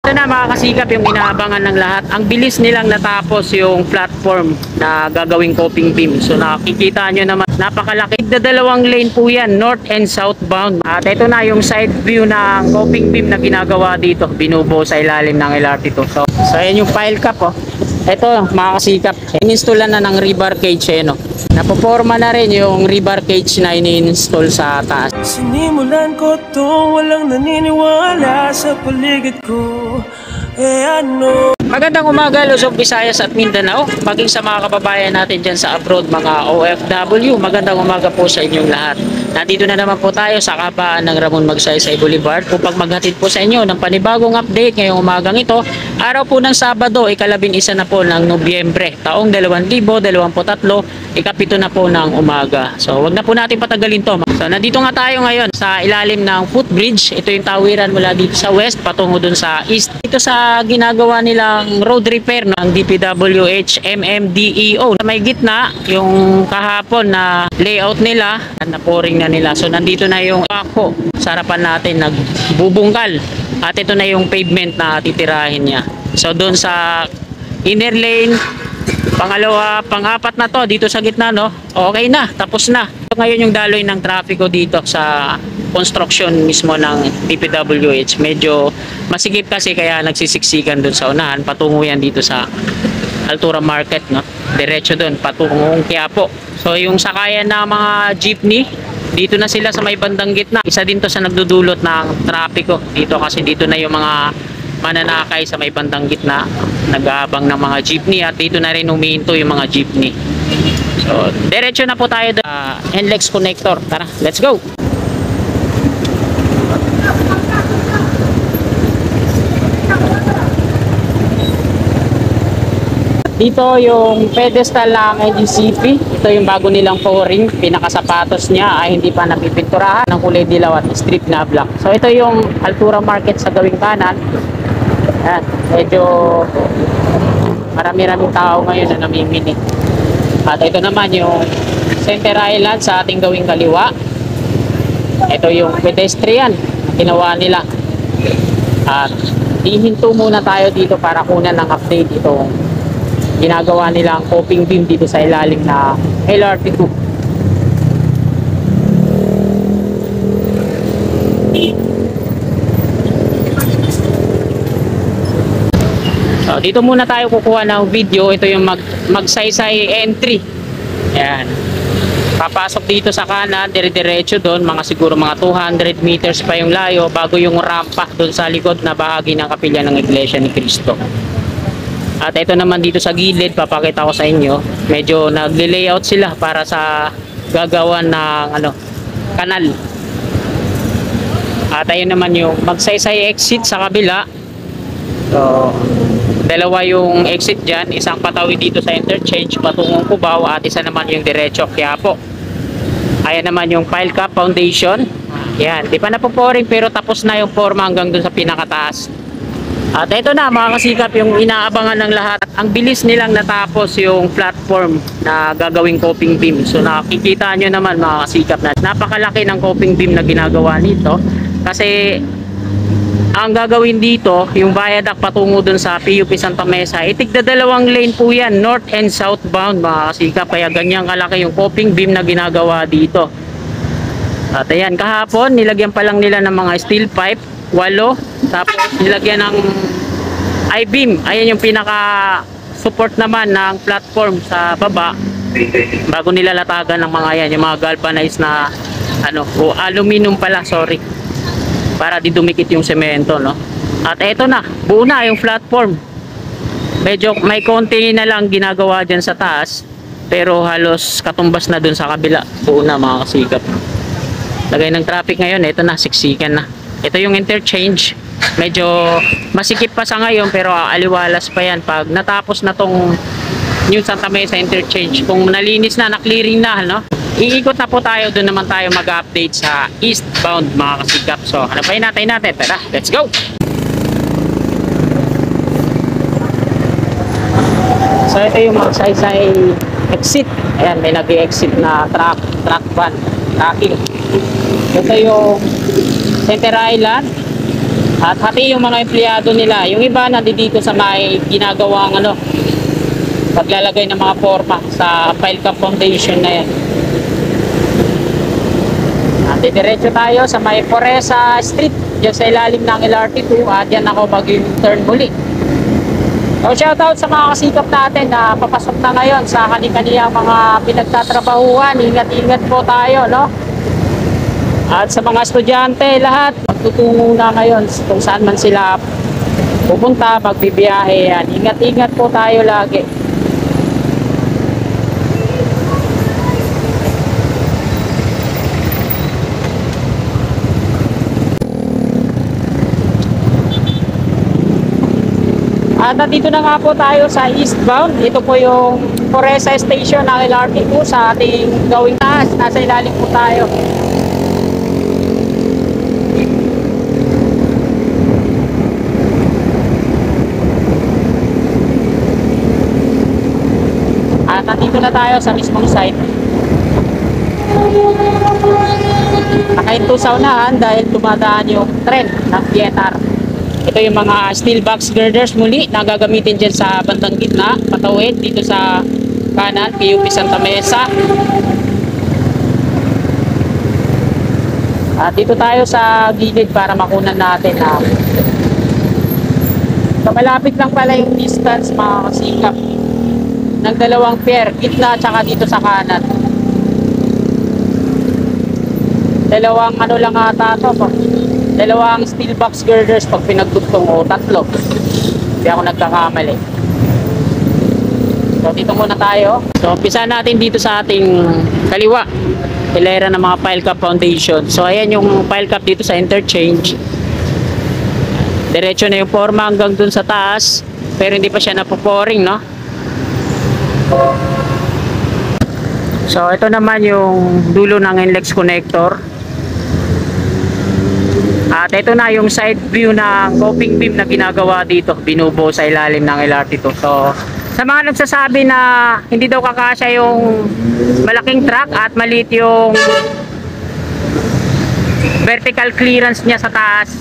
Ito na mga kasikap yung inaabangan ng lahat. Ang bilis nilang natapos yung platform na gagawing coping beam. So nakikita nyo naman, napakalaki. Dalawang lane po yan, north and southbound. At ito na yung side view ng coping beam na ginagawa dito. Binubuo sa ilalim ng LRT2. So ayan yung pile cap oh. Ito mga kasikap, ininstall na ng rebar cage eh, no? Napoporma na rin yung rebar cage na ini-install sa taas. Sinimulan ko to, walang naniniwala sa paligid ko. Ano? Magandang umaga Luzon, Visayas at Mindanao. Maging sa mga kababayan natin dyan sa abroad, mga OFW. Magandang umaga po sa inyong lahat. Nandito na naman po tayo sa kabaan ng Ramon Magsaysay Boulevard upang maghatid po sa inyo ng panibagong update ngayong umagang ito. Araw po ng Sabado, ika-11 na po ng Nobyembre, taong 2023, ika-7 na po ng umaga. So wag na po natin patagalin to. So nandito nga tayo ngayon sa ilalim ng footbridge. Ito yung tawiran mula dito sa west patungo dun sa east. Ito sa ginagawa nilang road repair ng DPWH MMDEO. May gitna yung kahapon na layout nila, naporing na nila. So nandito na yung ako sa harapan natin nagbubungkal. At ito na yung pavement na titirahin niya. So doon sa inner lane, pangalawa, pang-apat na to dito sa gitna, no? Okay na, tapos na. So, ngayon yung daloy ng trapiko dito sa construction mismo ng DPWH. Medyo masigip kasi kaya nagsisiksikan doon sa unahan. Patungo yan dito sa Altura Market, no? Diretso doon, patungong Quiapo. So yung sakayan ng mga jeepney, dito na sila sa may bandang gitna. Isa din to sa nagdudulot ng trapiko dito kasi dito na yung mga mananakay sa may bandang gitna, nag-aabang ng mga jeepney at dito na rin humihinto yung mga jeepney. So diretso na po tayo sa NLEX connector. Tara, let's go! Dito yung pedestal ng NGCP. Ito yung bago nilang pouring. Pinakasapatos niya ay hindi pa napipinturahan ng kulay dilaw at strip na black. So ito yung Altura Market sa gawing kanan. Yan. Medyo marami-raming tao ngayon na namimili. At ito naman yung Center Island sa ating gawing kaliwa. Ito yung pedestrian na ginawa nila. At hihinto muna tayo dito para kunan ng update itong ginagawa nilang coping beam dito sa ilalim na LRT2. So dito muna tayo kukuha ng video. Ito yung magsaysay entry. Ayan. Papasok dito sa kanan, dire-diretso doon, mga siguro mga 200 meters pa yung layo bago yung rampa doon sa likod na bahagi ng kapilya ng Iglesia ni Cristo. At ito naman dito sa gilid, papakita ko sa inyo, medyo nagle-layout sila para sa gagawan ng kanal. At ayun naman yung magsaysay exit sa kabila. So dalawa yung exit dyan, isang patawid dito sa interchange patungong Cubao at isa naman yung diretso Quiapo. Ayan naman yung pile cap foundation. Yan, di pa napoporing pero tapos na yung forma hanggang dun sa pinakataas. At ito na mga kasikap yung inaabangan ng lahat. Ang bilis nilang natapos yung platform na gagawing coping beam. So nakikita nyo naman mga kasikap na napakalaki ng coping beam na ginagawa nito. Kasi ang gagawin dito, yung viaduct patungo dun sa PUP Santa Mesa, itigda dalawang lane po yan, north and southbound mga kasikap. Kaya ganyan kalaki yung coping beam na ginagawa dito. At ayan, kahapon nilagyan pa lang nila ng mga steel pipe 8, tapos nilagyan ng I-beam. Ayan yung pinaka support naman ng platform sa baba bago nilalatagan ng mga yan, yung mga galvanized na o aluminum pala, sorry, para di dumikit yung semento, no? At eto na, buo na yung platform. Medyo may konti na lang ginagawa dyan sa taas, pero halos katumbas na dun sa kabila. Buo na mga kasikap. Lagay ng traffic ngayon, eto na, siksikan na. Ito yung interchange. Medyo masikip pa sa ngayon pero aliwalas pa yan pag natapos na tong New Santa Mesa interchange. Kung nalinis na, na-clearing na, no? Iikot na po tayo, doon naman tayo mag-update sa eastbound mga kasikap. So hanapain natin. Tara, let's go! So ito yung magsaysay exit. Ayan, may nag-exit na truck van, tracking. Ito yung Center Island. At hati yung mga empleyado nila. Yung iba nandito sa may ginagawang paglalagay ng mga forma sa pile cap foundation na yan. At diretso tayo sa may Foresa Street, dyan sa ilalim ng LRT2, at yan ako mag-turn muli. So shoutout sa mga kasikap natin na papasok na ngayon sa kani-kaniyang mga pinagtatrabahuan. Ingat-ingat po tayo, no? At sa mga estudyante, lahat magtutungo na ngayon kung saan man sila pupunta, magbibiyahe. Yan. Ingat-ingat po tayo lagi. At nandito na nga po tayo sa eastbound. Ito po yung Foresa Station ng LRT2 sa ating gawing taas. Nasa ilalim po tayo. At nandito na tayo sa mismong site. Nakahinto sa unahan dahil dumadaan yung tren ng PNR. Ito yung mga steel box girders muli na gagamitin dyan sa bandang gitna, patawid dito sa kanan, PUP Santa Mesa. At dito tayo sa gilid para makunan natin na malapit lang pala yung distance, mga kasikap, ng dalawang pier, gitna at saka dito sa kanan. Dalawang lang ata ito po. Dalawang steel box girders pag pinagdugtong, o tatlo. Hindi ako nagkakamali. So dito muna tayo. So umpisa natin dito sa ating kaliwa. Hilera ng mga pile cap foundation. So ayan yung pile cap dito sa interchange. Diretso na yung forma hanggang dun sa taas. Pero hindi pa siya napoporing, no? So ito naman yung dulo ng NLEX connector. At ito na yung side view ng coping beam na ginagawa dito, binubuo sa ilalim ng LRT2. So sa mga nagsasabi na hindi daw kakasya yung malaking truck at maliit yung vertical clearance niya sa taas,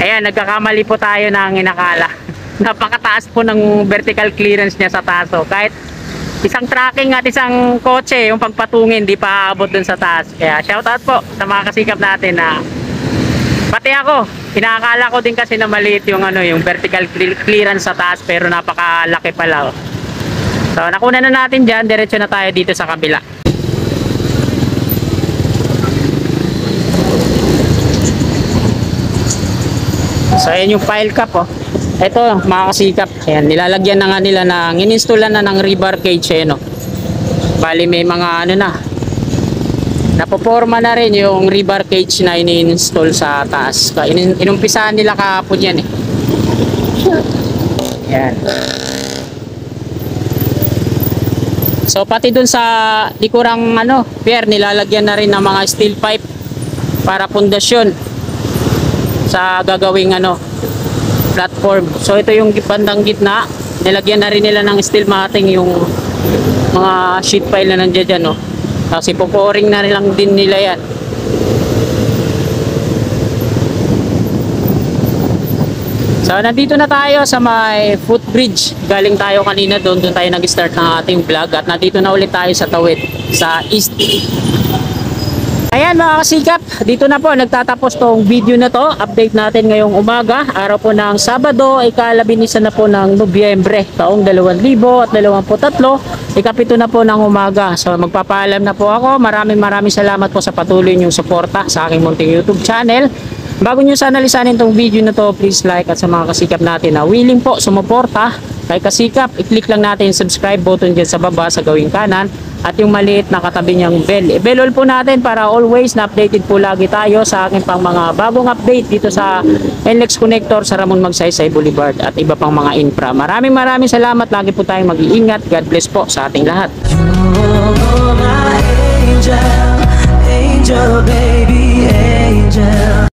ayan, nagkakamali po tayo ng inakala. Napakataas po ng vertical clearance niya sa taas. So kahit isang tracking at isang kotse yung pagpatungin, di pa aabot dun sa taas. Kaya shoutout po sa mga kasikap natin na pati ako, inaakala ko din kasi na maliit yung yung vertical clearance sa taas, pero napakalaki pala. So nakuna na natin diyan, diretso na tayo dito sa kabila. So ayan yung pile cap, oh. Ito mga kasikap, ayan, nilalagyan na nga nila ng, ininstall na ng rebar cage, no. Bali may mga napoporma na rin yung rebar cage na ini-install sa taas. Inumpisahan nila kahapon yan, eh. Yan. So pati dun sa likurang pier, nilalagyan na rin ng mga steel pipe para pundasyon sa gagawing platform. So ito yung bandang gitna, nilagyan na rin nila ng steel matting yung mga sheet pile na nandiyan dyan, no. Kasi puporing na lang din nila yan. So nandito na tayo sa may footbridge. Galing tayo kanina doon tayo nag-start ng ating vlog. At nandito na ulit tayo sa tawid sa east. Ayan mga kasikap, dito na po nagtatapos tong video na to. Update natin ngayong umaga, araw po ng Sabado, ikalabinisa na po ng Nobyembre taong 2023, ikapito na po ng umaga. So magpapaalam na po ako. Maraming salamat po sa patuloy niyong suporta sa aking munting YouTube channel. Bago nyo sana lisanin tong video na to, please like, at sa mga kasikap natin na willing po sumuporta kay kasikap, i-click lang natin yung subscribe button dyan sa baba sa gawing kanan at yung maliit na katabi niyang bell. I-bell all po natin para always na updated po lagi tayo sa aking pang mga bagong update dito sa NLEX Connector sa Ramon Magsaysay Boulevard at iba pang mga infra. Maraming salamat. Lagi po tayong mag-iingat. God bless po sa ating lahat. You're my angel, angel baby, angel.